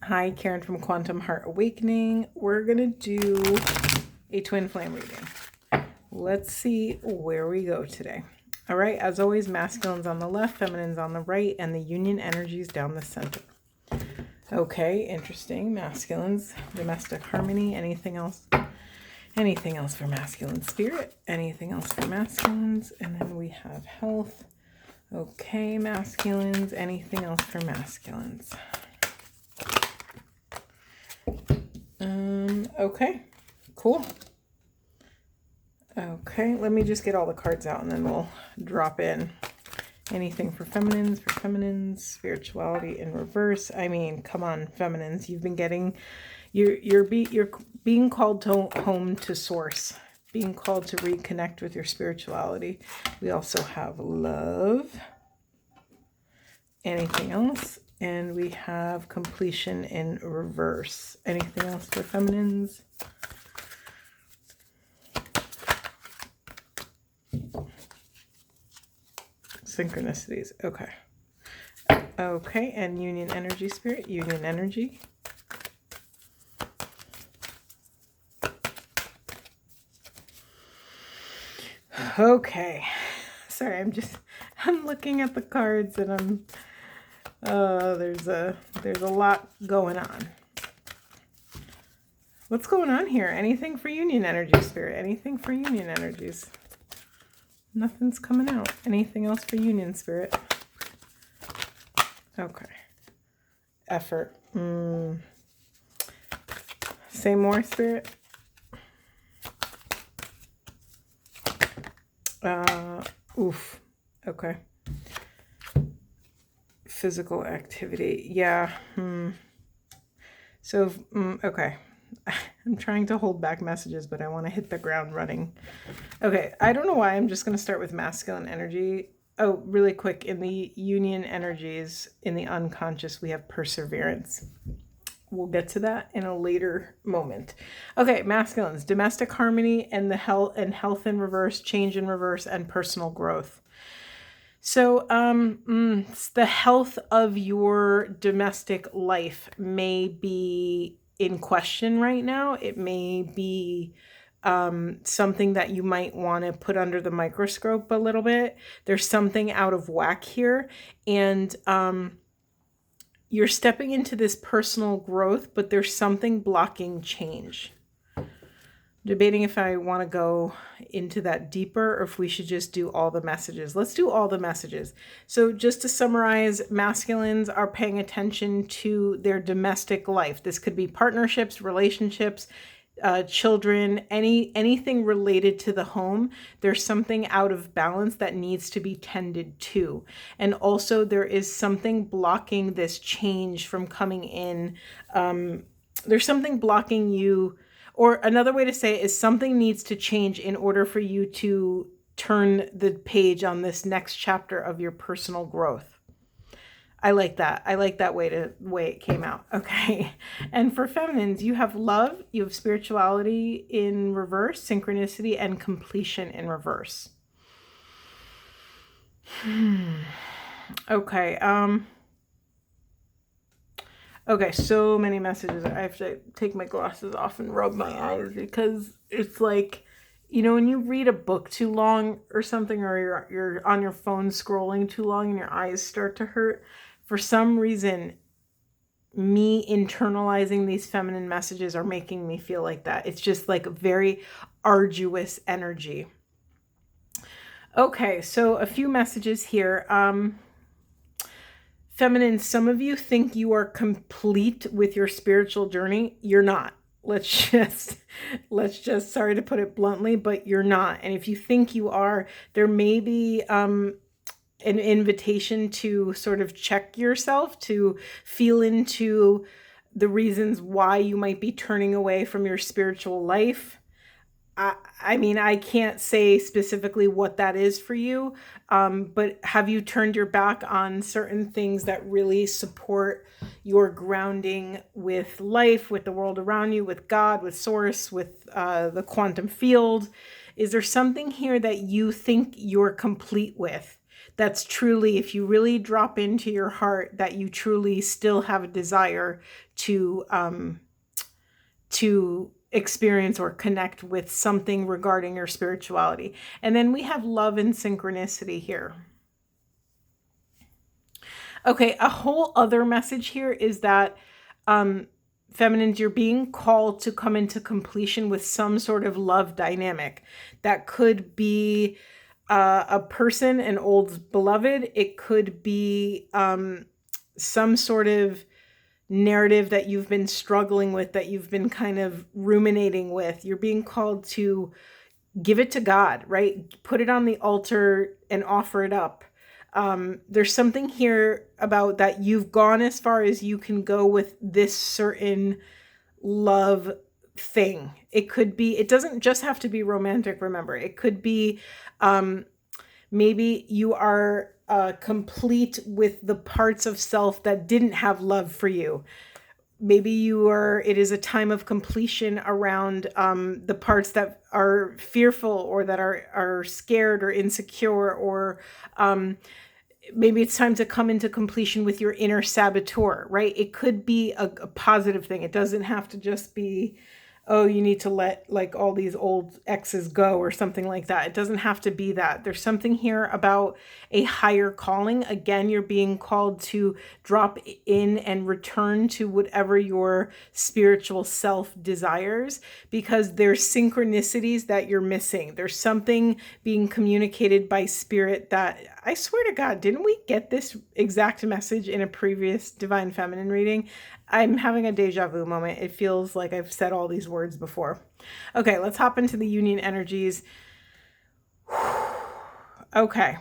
Hi, Karen from Quantum Heart Awakening. We're going to do a twin flame reading. Let's see where we go today. All right, as always, masculines on the left, feminines on the right, and the union energies down the center. Okay, interesting. Masculines, domestic harmony, anything else? Anything else for masculine spirit? Anything else for masculines? And then we have health. Okay, masculines, anything else for masculines? Okay, cool. Okay, let me just get all the cards out and then we'll drop in anything for feminines, spirituality in reverse. I mean, come on, feminines, you've been getting, you're being called to home to source, being called to reconnect with your spirituality. We also have love. Anything else? And we have completion in reverse. Anything else for feminines? Synchronicities. Okay. Okay, and union energy, spirit, union energy. Okay. Sorry, I'm looking at the cards and there's a lot going on. What's going on here? Anything for union energy, spirit? Anything for union energies? Nothing's coming out. Anything else for union, spirit? Okay. Effort. Say more, spirit. Oof. Okay. Physical activity. Yeah. So, okay. I'm trying to hold back messages, but I want to hit the ground running. Okay. I don't know why. I'm just going to start with masculine energy. Oh, really quick. In the union energies, in the unconscious, we have perseverance. We'll get to that in a later moment. Okay. Masculines, domestic harmony and the health in reverse, change in reverse, and personal growth. So the health of your domestic life may be in question right now. It may be something that you might want to put under the microscope a little bit. There's something out of whack here. And you're stepping into this personal growth, but there's something blocking change. Debating if I want to go into that deeper or if we should just do all the messages. Let's do all the messages. So just to summarize, masculines are paying attention to their domestic life. This could be partnerships, relationships, children, anything related to the home. There's something out of balance that needs to be tended to. And also there is something blocking this change from coming in. There's something blocking you. Or another way to say it is something needs to change in order for you to turn the page on this next chapter of your personal growth. I like that. I like that way it came out. Okay. And for feminines, you have love, you have spirituality in reverse, synchronicity, and completion in reverse. Okay. Okay, so many messages. I have to take my glasses off and rub my eyes because it's like, when you read a book too long or something, or you're on your phone scrolling too long and your eyes start to hurt. For some reason, me internalizing these feminine messages are making me feel like that. It's just like a very arduous energy. Okay, so a few messages here. Feminine, some of you think you are complete with your spiritual journey. You're not. Let's just, sorry to put it bluntly, but you're not. And if you think you are, there may be an invitation to sort of check yourself, to feel into the reasons why you might be turning away from your spiritual life. I mean, I can't say specifically what that is for you, but have you turned your back on certain things that really support your grounding with life, with the world around you, with God, with source, with the quantum field? Is there something here that you think you're complete with? that's truly, if you really drop into your heart, that you truly still have a desire to experience or connect with something regarding your spirituality. And then we have love and synchronicity here. Okay, a whole other message here is that feminines, you're being called to come into completion with some sort of love dynamic. That could be a person, an old beloved. It could be some sort of narrative that you've been struggling with, that you've been kind of ruminating with. You're being called to give it to God, right? Put it on the altar and offer it up. There's something here about that you've gone as far as you can go with this certain love thing. It could be, it doesn't just have to be romantic, remember. It could be maybe you are complete with the parts of self that didn't have love for you. Maybe it is a time of completion around the parts that are fearful or that are scared or insecure, or maybe it's time to come into completion with your inner saboteur, right? It could be a positive thing. It doesn't have to just be, oh, you need to let like all these old exes go or something like that. It doesn't have to be that. There's something here about a higher calling. Again, you're being called to drop in and return to whatever your spiritual self desires, because there's synchronicities that you're missing. There's something being communicated by spirit that, I swear to God, didn't we get this exact message in a previous Divine Feminine reading? I'm having a deja vu moment. It feels like I've said all these words before. Okay, let's hop into the union energies. Okay.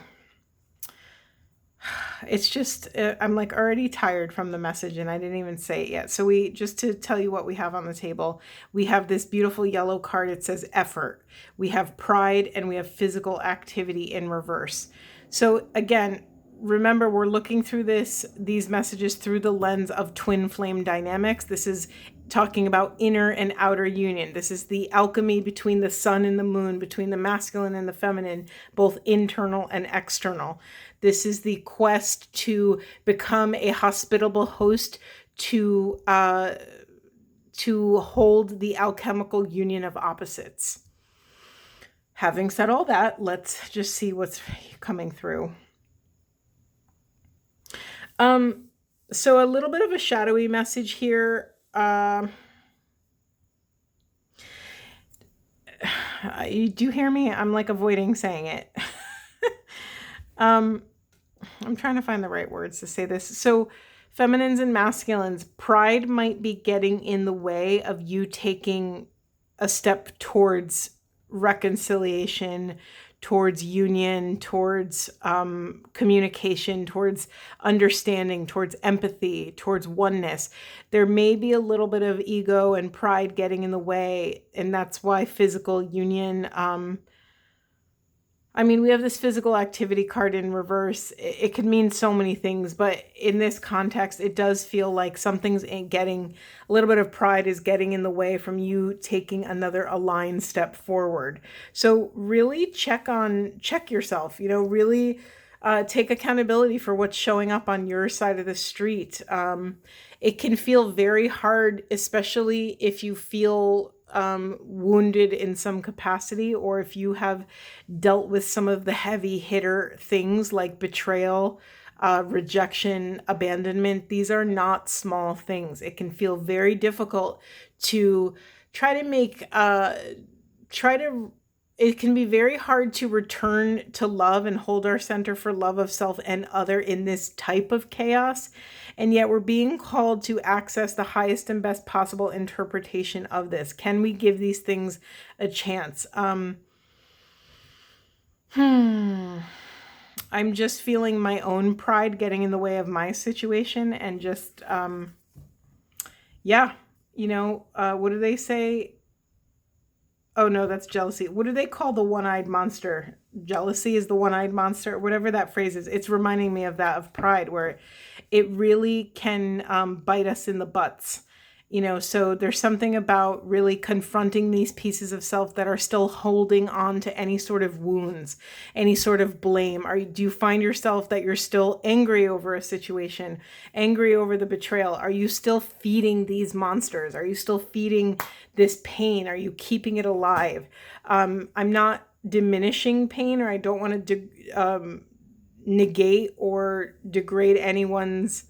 It's just, I'm like already tired from the message and I didn't even say it yet. So just to tell you what we have on the table, we have this beautiful yellow card. It says effort. We have pride and we have physical activity in reverse. So again, remember, we're looking through these messages through the lens of twin flame dynamics. This is talking about inner and outer union. This is the alchemy between the sun and the moon, between the masculine and the feminine, both internal and external. This is the quest to become a hospitable host to hold the alchemical union of opposites. Having said all that, let's just see what's coming through. So a little bit of a shadowy message here. You do hear me? I'm like avoiding saying it. I'm trying to find the right words to say this. So feminines and masculines, pride might be getting in the way of you taking a step towards reconciliation, towards union, towards communication, towards understanding, towards empathy, towards oneness. There may be a little bit of ego and pride getting in the way, and that's why physical union, we have this physical activity card in reverse. It could mean so many things, but in this context, it does feel like something's getting, a little bit of pride is getting in the way from you taking another aligned step forward. So really check yourself, really take accountability for what's showing up on your side of the street. It can feel very hard, especially if you feel wounded in some capacity, or if you have dealt with some of the heavy hitter things like betrayal, rejection, abandonment. These are not small things. It can feel very difficult to it can be very hard to return to love and hold our center for love of self and other in this type of chaos. And yet we're being called to access the highest and best possible interpretation of this. Can we give these things a chance? I'm just feeling my own pride getting in the way of my situation, and just, what do they say? Oh no, that's jealousy. What do they call the one-eyed monster? Jealousy is the one-eyed monster, whatever that phrase is. It's reminding me of that, of pride, where it really can bite us in the butts. You know, so there's something about really confronting these pieces of self that are still holding on to any sort of wounds, any sort of blame. Do you find yourself that you're still angry over a situation, angry over the betrayal? Are you still feeding these monsters? Are you still feeding this pain? Are you keeping it alive? I'm not diminishing pain, or I don't want to negate or degrade anyone's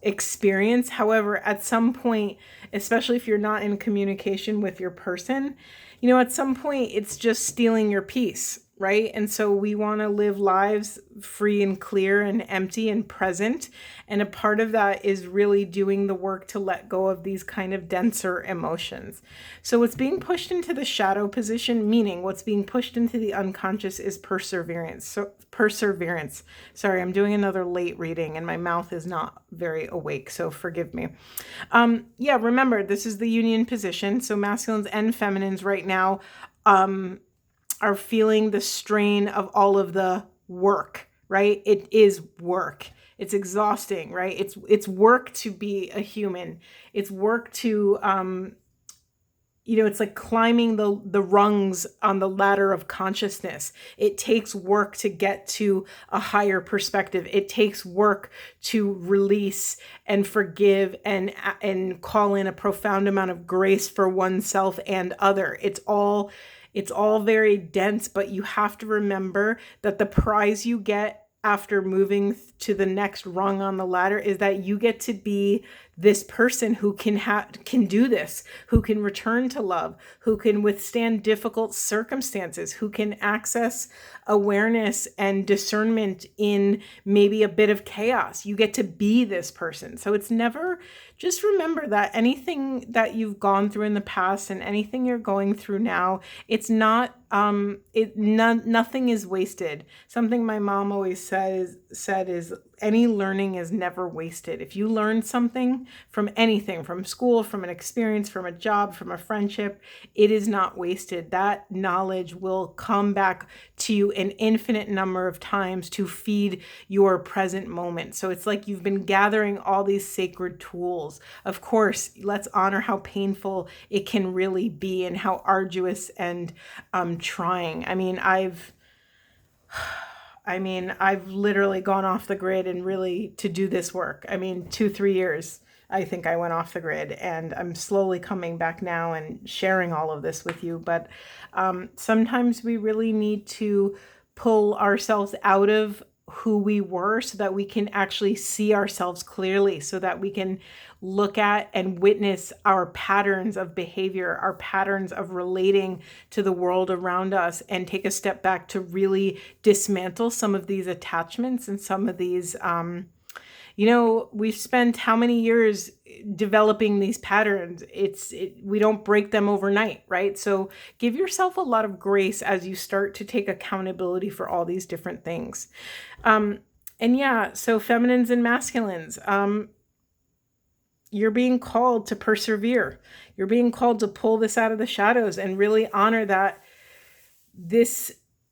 experience. However, at some point, especially if you're not in communication with your person, you know, at some point it's just stealing your peace, right? And so we want to live lives free and clear and empty and present. And a part of that is really doing the work to let go of these kind of denser emotions. So what's being pushed into the shadow position, meaning what's being pushed into the unconscious, is perseverance. So perseverance. Sorry, I'm doing another late reading and my mouth is not very awake, so forgive me. Yeah, remember, this is the union position. So masculines and feminines right now are feeling the strain of all of the work, right? It is work. It's exhausting, right? It's work to be a human. It's work to, you know, it's like climbing the rungs on the ladder of consciousness. It takes work to get to a higher perspective. It takes work to release and forgive and call in a profound amount of grace for oneself and other. It's all very dense, but you have to remember that the prize you get after moving to the next rung on the ladder is that you get to be this person who can do this, who can return to love, who can withstand difficult circumstances, who can access awareness and discernment in maybe a bit of chaos. You get to be this person. So it's never, just remember that anything that you've gone through in the past and anything you're going through now, it's not, nothing is wasted. Something my mom always said is any learning is never wasted. If you learn something from anything, from school, from an experience, from a job, from a friendship, it is not wasted. That knowledge will come back to you an infinite number of times to feed your present moment. So it's like you've been gathering all these sacred tools. Of course, let's honor how painful it can really be and how arduous and trying. I mean, I've literally gone off the grid and really to do this work. I mean, 2-3 years, I think I went off the grid, and I'm slowly coming back now and sharing all of this with you. But sometimes we really need to pull ourselves out of who we were so that we can actually see ourselves clearly, so that we can look at and witness our patterns of behavior, our patterns of relating to the world around us, and take a step back to really dismantle some of these attachments and some of these, you know, we've spent how many years developing these patterns. We don't break them overnight, right? So give yourself a lot of grace as you start to take accountability for all these different things. And yeah, so feminines and masculines, you're being called to persevere. You're being called to pull this out of the shadows and really honor that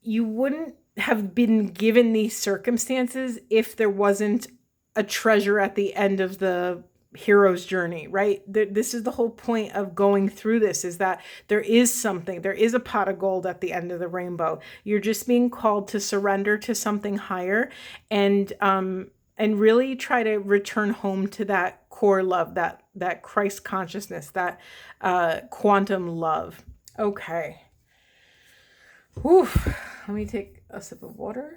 you wouldn't have been given these circumstances if there wasn't a treasure at the end of the hero's journey, right? This is the whole point of going through this, is that there is a pot of gold at the end of the rainbow. You're just being called to surrender to something higher and really try to return home to that core love, that Christ consciousness, that quantum love. Okay. Whew. Let me take a sip of water.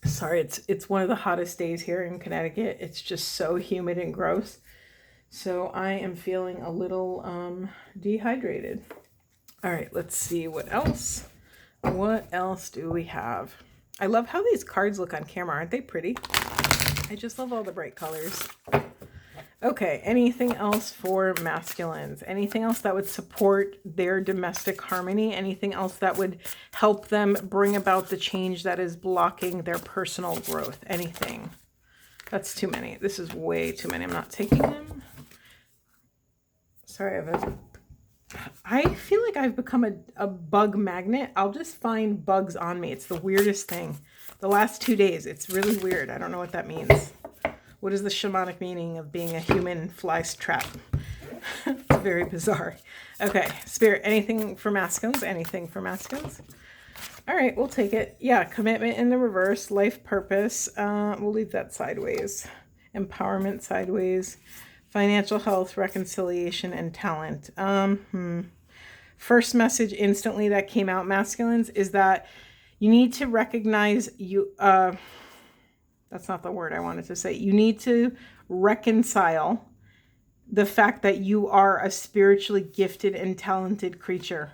Sorry, it's one of the hottest days here in Connecticut. It's just so humid and gross. So I am feeling a little dehydrated. All right, let's see what else. What else do we have? I love how these cards look on camera. Aren't they pretty? I just love all the bright colors. Okay, anything else for masculines? Anything else that would support their domestic harmony? Anything else that would help them bring about the change that is blocking their personal growth? Anything? That's too many. This is way too many. I'm not taking them. Sorry, I have a I feel like I've become a bug magnet. I'll just find bugs on me. It's the weirdest thing. The last 2 days, it's really weird. I don't know what that means. What is the shamanic meaning of being a human fly trap? It's very bizarre. Okay, Spirit, anything for masculines? Anything for masculines? All right, we'll take it. Yeah, commitment in the reverse, life purpose. We'll leave that sideways. Empowerment sideways. Financial health, reconciliation, and talent. First message instantly that came out, masculines, is that you need to recognize you. That's not the word I wanted to say. You need to reconcile the fact that you are a spiritually gifted and talented creature.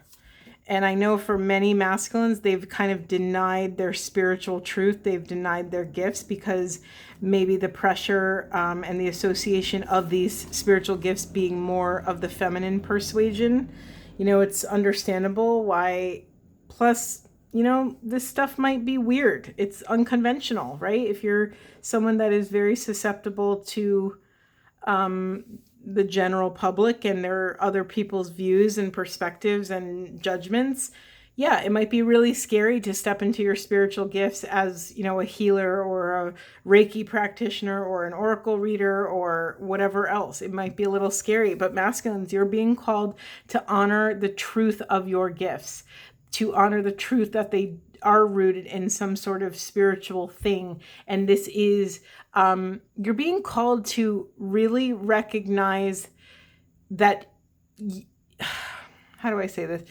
And I know for many masculines, they've kind of denied their spiritual truth. They've denied their gifts because maybe the pressure and the association of these spiritual gifts being more of the feminine persuasion. You know, it's understandable why. Plus, you know, this stuff might be weird. It's unconventional, right? If you're someone that is very susceptible to the general public and there are other people's views and perspectives and judgments, yeah, it might be really scary to step into your spiritual gifts as, you know, a healer or a Reiki practitioner or an oracle reader or whatever else. It might be a little scary, but masculines, you're being called to honor the truth of your gifts, to honor the truth that they are rooted in some sort of spiritual thing. And this is, you're being called to really recognize that, how do I say this?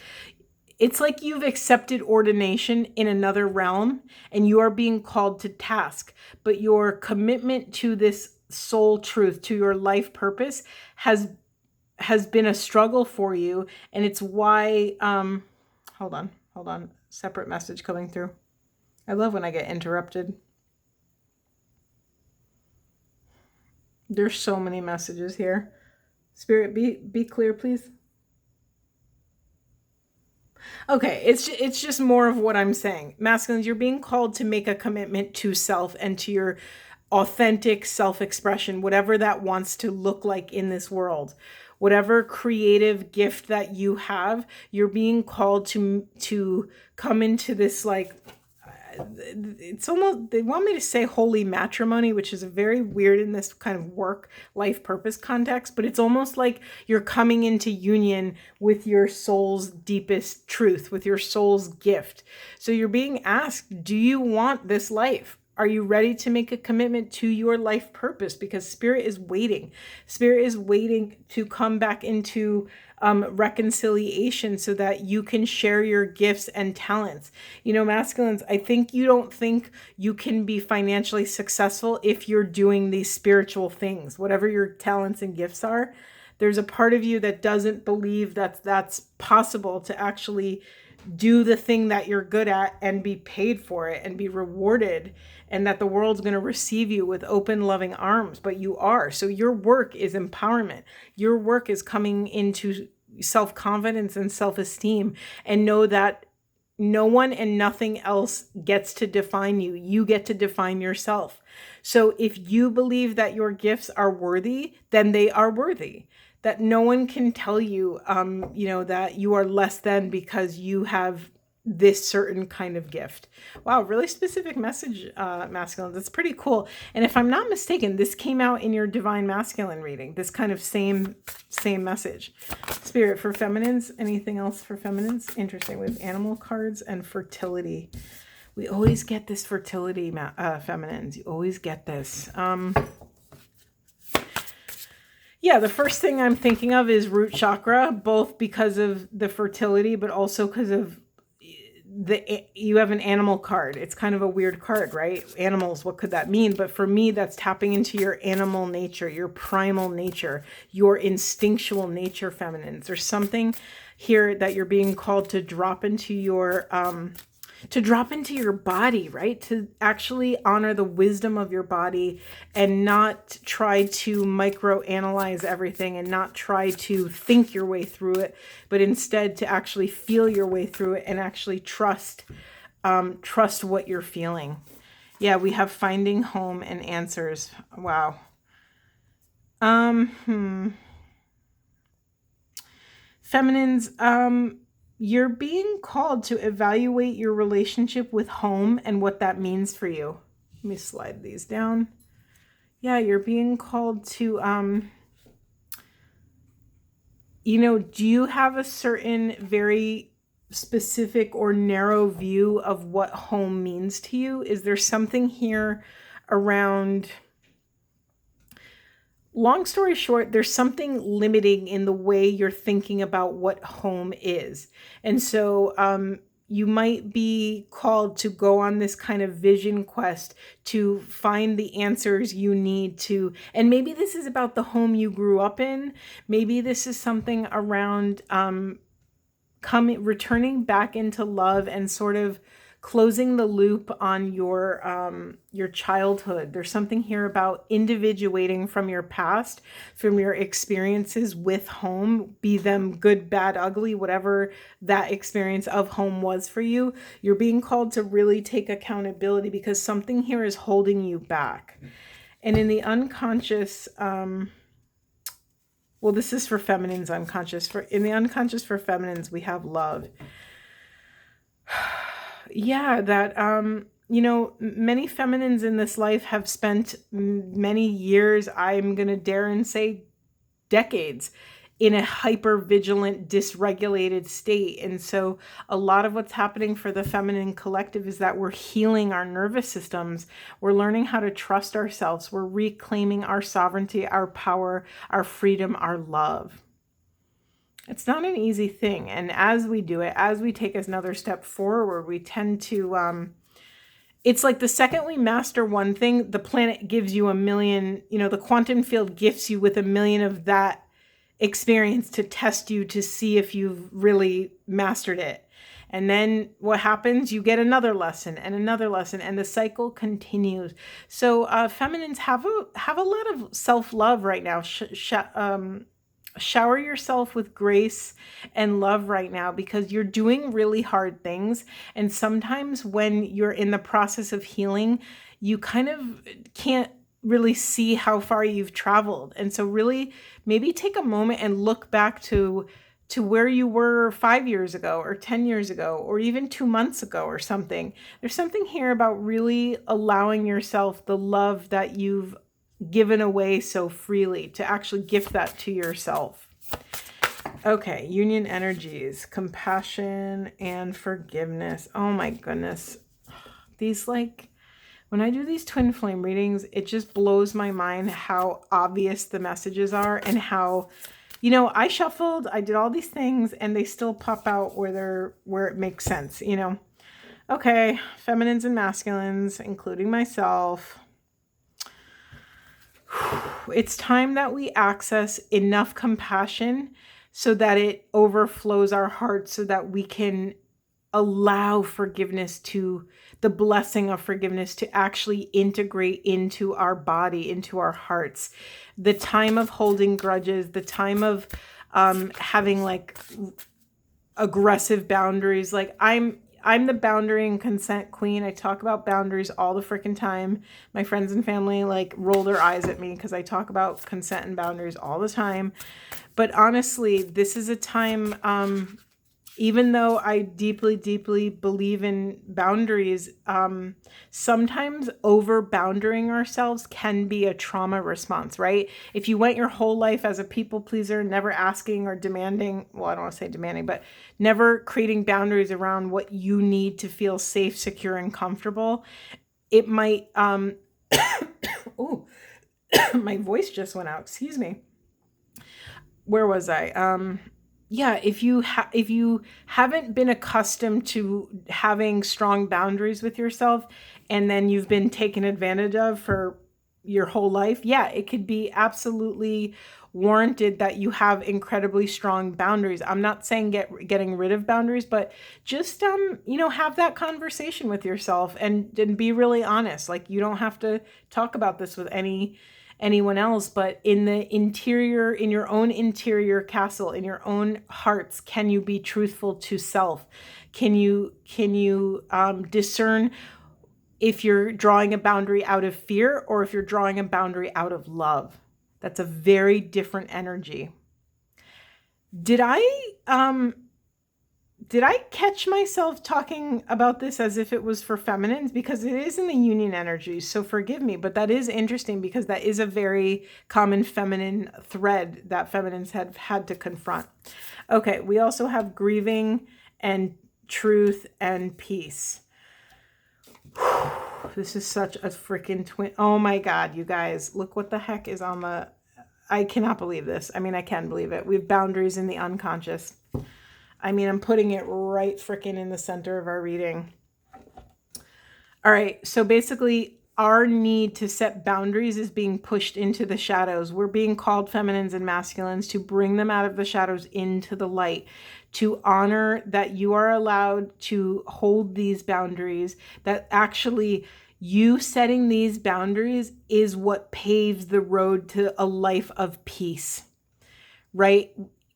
It's like you've accepted ordination in another realm and you are being called to task, but your commitment to this soul truth, to your life purpose has been a struggle for you. And it's why, hold on. Separate message coming through. I love when I get interrupted. There's so many messages here. Spirit, be clear, please. Okay, it's just more of what I'm saying. Masculines, you're being called to make a commitment to self and to your authentic self-expression, whatever that wants to look like in this world. Whatever creative gift that you have, you're being called to come into this, like, it's almost, they want me to say holy matrimony, which is very weird in this kind of work life purpose context, but it's almost like you're coming into union with your soul's deepest truth, with your soul's gift. So you're being asked, do you want this life? Are you ready to make a commitment to your life purpose? Because Spirit is waiting. Spirit is waiting to come back into reconciliation so that you can share your gifts and talents. You know, masculines, I think you don't think you can be financially successful if you're doing these spiritual things, whatever your talents and gifts are. There's a part of you that doesn't believe that that's possible to actually do the thing that you're good at and be paid for it and be rewarded, and that the world's going to receive you with open, loving arms, but you are. So your work is empowerment. Your work is coming into self-confidence and self-esteem, and know that no one and nothing else gets to define you. You get to define yourself. So if you believe that your gifts are worthy, then they are worthy. That no one can tell you, you know, that you are less than because you have this certain kind of gift. Wow, really specific message, masculine. That's pretty cool. And if I'm not mistaken, this came out in your divine masculine reading, this kind of same message. Spirit, for feminines, anything else for feminines? Interesting. We have animal cards and fertility. We always get this fertility, feminines. You always get this. Yeah, the first thing I'm thinking of is root chakra, both because of the fertility, but also because of you have an animal card. It's kind of a weird card, right? Animals, what could that mean? But for me, that's tapping into your animal nature, your primal nature, your instinctual nature, feminines. There's something here that you're being called to drop into your body, right? To actually honor the wisdom of your body and not try to microanalyze everything and not try to think your way through it, but instead to actually feel your way through it and actually trust what you're feeling. Yeah, we have finding home and answers. Wow. Feminines, you're being called to evaluate your relationship with home and what that means for you. Let me slide these down. Yeah, you're being called to, do you have a certain very specific or narrow view of what home means to you? Is there something here around, long story short, there's something limiting in the way you're thinking about what home is. And so you might be called to go on this kind of vision quest to find the answers you need to. And maybe this is about the home you grew up in. Maybe this is something around returning back into love and sort of closing the loop on your childhood. There's something here about individuating from your past, from your experiences with home, be them good, bad, ugly, whatever that experience of home was for you. You're being called to really take accountability because something here is holding you back. And in the unconscious, well, this is for feminines unconscious. In the unconscious for feminines, we have love. Yeah, that, many feminines in this life have spent many years, I'm going to dare and say decades, in a hyper vigilant, dysregulated state. And so a lot of what's happening for the feminine collective is that we're healing our nervous systems. We're learning how to trust ourselves. We're reclaiming our sovereignty, our power, our freedom, our love. It's not an easy thing. And as we do it, as we take another step forward, we tend to, it's like the second we master one thing, the planet gives you a million, the quantum field gifts you with a million of that experience to test you to see if you've really mastered it. And then what happens? You get another lesson, and the cycle continues. So feminines have a lot of self-love right now. Shower yourself with grace and love right now because you're doing really hard things. And sometimes when you're in the process of healing, you kind of can't really see how far you've traveled. And so really maybe take a moment and look back to where you were 5 years ago or 10 years ago or even 2 months ago or something. There's something here about really allowing yourself the love that you've given away so freely, to actually gift that to yourself. Okay, union energies, compassion and forgiveness. Oh my goodness. These, like, when I do these twin flame readings, it just blows my mind how obvious the messages are and how, I shuffled, I did all these things and they still pop out where it makes sense, Okay, feminines and masculines, including myself. It's time that we access enough compassion so that it overflows our hearts, so that we can allow forgiveness, to the blessing of forgiveness, to actually integrate into our body, into our hearts. The time of holding grudges, the time of having like aggressive boundaries. Like I'm the boundary and consent queen. I talk about boundaries all the freaking time. My friends and family like roll their eyes at me because I talk about consent and boundaries all the time. But honestly, this is a time, even though I deeply, deeply believe in boundaries, sometimes over-boundarying ourselves can be a trauma response, right? If you went your whole life as a people pleaser, never asking or demanding, well, I don't want to say demanding, but never creating boundaries around what you need to feel safe, secure, and comfortable, it might, oh, my voice just went out, excuse me. Where was I? Yeah, if you haven't been accustomed to having strong boundaries with yourself, and then you've been taken advantage of for your whole life, yeah, it could be absolutely warranted that you have incredibly strong boundaries. I'm not saying getting rid of boundaries, but just have that conversation with yourself and be really honest. Like, you don't have to talk about this with anyone else, but in your own interior castle, in your own hearts, can you be truthful to self? Can you discern if you're drawing a boundary out of fear or if you're drawing a boundary out of love? That's a very different energy. Did I catch myself talking about this as if it was for feminines? Because it is in the union energy, so forgive me, but that is interesting because that is a very common feminine thread that feminines have had to confront. Okay, we also have grieving and truth and peace. This is such a freaking twin. Oh my God, you guys, look what the heck is on the... I cannot believe this. I mean, I can believe it. We have boundaries in the unconscious. I mean, I'm putting it right freaking in the center of our reading. All right, so basically our need to set boundaries is being pushed into the shadows. We're being called feminines and masculines to bring them out of the shadows into the light, to honor that you are allowed to hold these boundaries, that actually you setting these boundaries is what paves the road to a life of peace, right?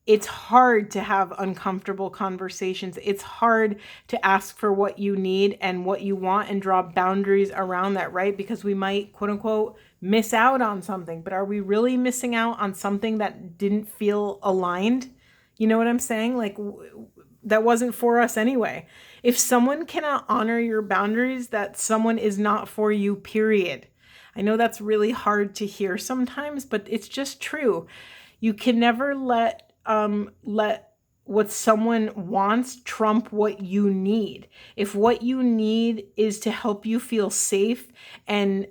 It's hard to have uncomfortable conversations. It's hard to ask for what you need and what you want and draw boundaries around that, right? Because we might, quote unquote, miss out on something. But are we really missing out on something that didn't feel aligned? You know what I'm saying? Like, that wasn't for us anyway. If someone cannot honor your boundaries, that someone is not for you, period. I know that's really hard to hear sometimes, but it's just true. You can never let what someone wants trump what you need. If what you need is to help you feel safe and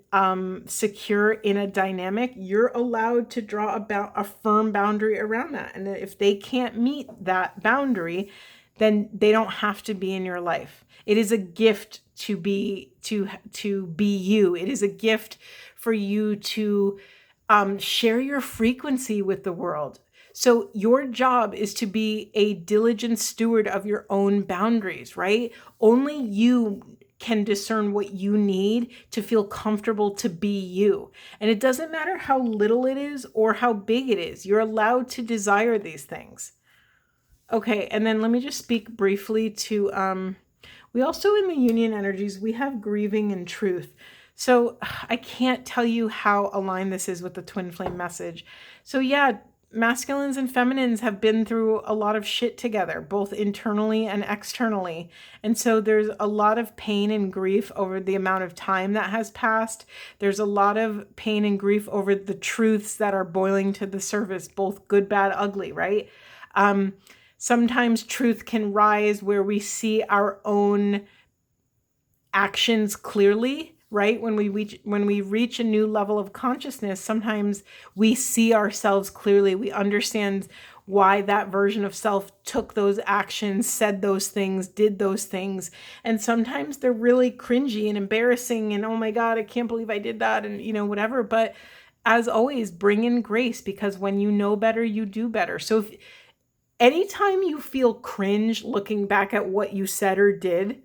secure in a dynamic, you're allowed to draw a firm boundary around that. And if they can't meet that boundary, then they don't have to be in your life. It is a gift to be you. It is a gift for you to share your frequency with the world. So your job is to be a diligent steward of your own boundaries, right? Only you can discern what you need to feel comfortable to be you. And it doesn't matter how little it is or how big it is. You're allowed to desire these things. Okay, and then let me just speak briefly to, we also in the union energies, we have grieving and truth. So I can't tell you how aligned this is with the twin flame message. So yeah, masculines and feminines have been through a lot of shit together, both internally and externally. And so there's a lot of pain and grief over the amount of time that has passed. There's a lot of pain and grief over the truths that are boiling to the surface, both good, bad, ugly, right? Sometimes truth can rise where we see our own actions clearly, right? When we reach a new level of consciousness, sometimes we see ourselves clearly. We understand why that version of self took those actions, said those things, did those things. And sometimes they're really cringy and embarrassing and, oh my God, I can't believe I did that, and whatever. But as always, bring in grace, because when you know better, you do better. So if anytime you feel cringe looking back at what you said or did,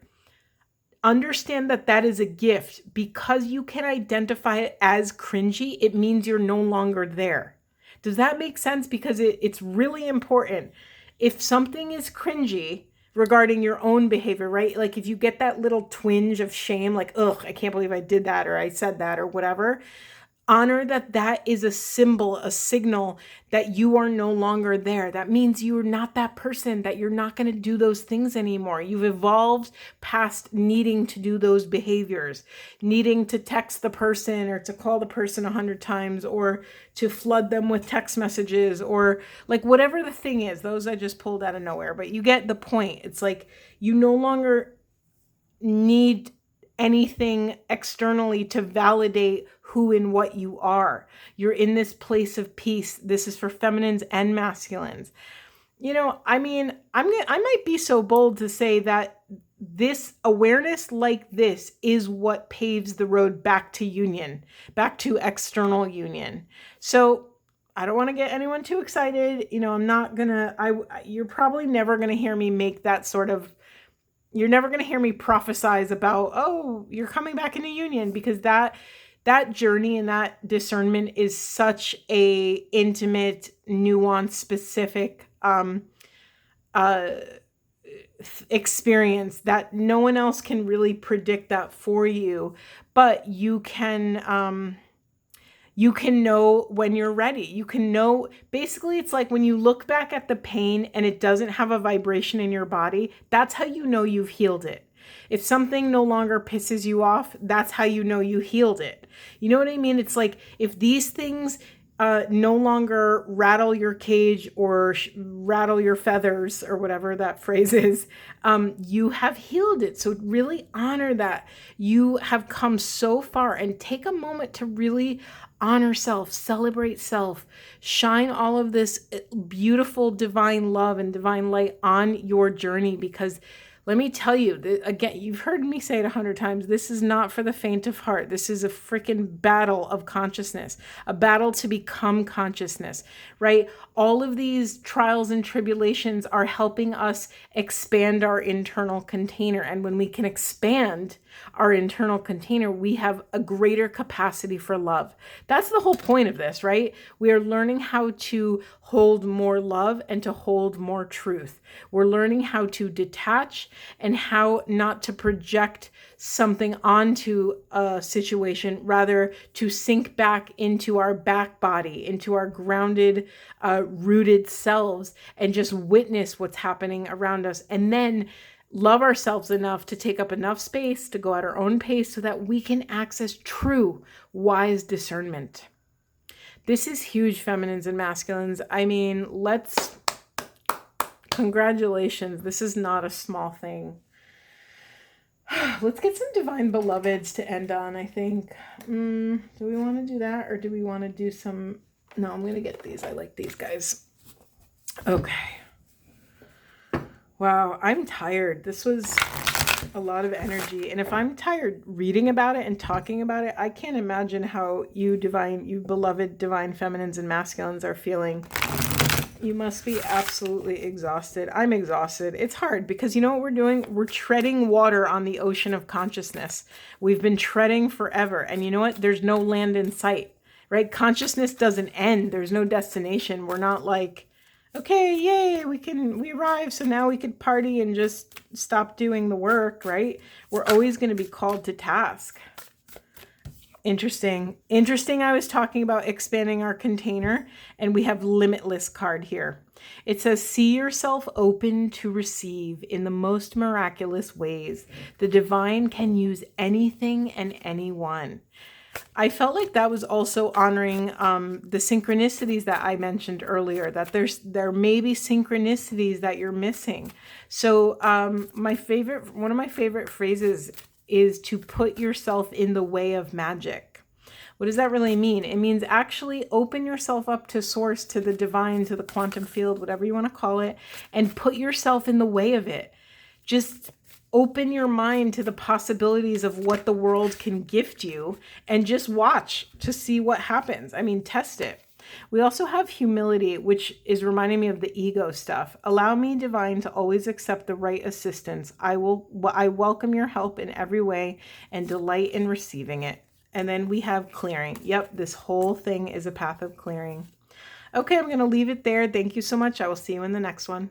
understand that that is a gift. Because you can identify it as cringy, it means you're no longer there. Does that make sense? Because it's really important. If something is cringy regarding your own behavior, right? Like if you get that little twinge of shame, like, ugh, I can't believe I did that, or I said that, or whatever, honor that that is a symbol, a signal that you are no longer there. That means you're not that person, that you're not going to do those things anymore. You've evolved past needing to do those behaviors, needing to text the person or to call the person 100 times or to flood them with text messages, or like whatever the thing is. Those I just pulled out of nowhere, but you get the point. It's like you no longer need anything externally to validate who and what you are. You're in this place of peace. This is for feminines and masculines. I mean, I might be so bold to say that this awareness like this is what paves the road back to union, back to external union. So I don't want to get anyone too excited. I'm not gonna, you're probably never going to hear me make that sort of, you're never going to hear me prophesize about, oh, you're coming back into union, because that journey and that discernment is such a intimate, nuanced, specific experience that no one else can really predict that for you. But you can You can know when you're ready. You can know, basically it's like when you look back at the pain and it doesn't have a vibration in your body, that's how you know you've healed it. If something no longer pisses you off, that's how you know you healed it. You know what I mean? It's like if these things no longer rattle your cage or rattle your feathers or whatever that phrase is, you have healed it. So really honor that. You have come so far, and take a moment to really honor self, celebrate self, shine all of this beautiful divine love and divine light on your journey, because let me tell you, again, you've heard me say it 100 times, this is not for the faint of heart. This is a freaking battle of consciousness, a battle to become consciousness, right? All of these trials and tribulations are helping us expand our internal container. And when we can expand our internal container, we have a greater capacity for love. That's the whole point of this, right? We are learning how to hold more love and to hold more truth. We're learning how to detach and how not to project something onto a situation, rather to sink back into our back body, into our grounded, rooted selves, and just witness what's happening around us. And then love ourselves enough to take up enough space to go at our own pace so that we can access true, wise discernment. This is huge, feminines and masculines. I mean, congratulations. This is not a small thing. Let's get some divine beloveds to end on, I think. Do we want to do that, or do we want to do some... No, I'm going to get these. I like these guys. Okay. Wow, I'm tired. This was a lot of energy. And if I'm tired reading about it and talking about it, I can't imagine how you beloved divine feminines and masculines are feeling. You must be absolutely exhausted. I'm exhausted. It's hard because you know what we're doing? We're treading water on the ocean of consciousness. We've been treading forever. And you know what? There's no land in sight, right? Consciousness doesn't end. There's no destination. We're not like, okay, yay, we arrived, so now we could party and just stop doing the work, right? We're always going to be called to task. Interesting. I was talking about expanding our container, and we have limitless card here. It says, see yourself open to receive in the most miraculous ways. The divine can use anything and anyone. I felt like that was also honoring the synchronicities that I mentioned earlier, that there may be synchronicities that you're missing. So one of my favorite phrases is to put yourself in the way of magic. What does that really mean? It means actually open yourself up to source, to the divine, to the quantum field, whatever you want to call it, and put yourself in the way of it. Just open your mind to the possibilities of what the world can gift you, and just watch to see what happens. I mean, test it. We also have humility, which is reminding me of the ego stuff. Allow me, divine, to always accept the right assistance. I welcome your help in every way and delight in receiving it. And then we have clearing. Yep, this whole thing is a path of clearing. Okay, I'm going to leave it there. Thank you so much. I will see you in the next one.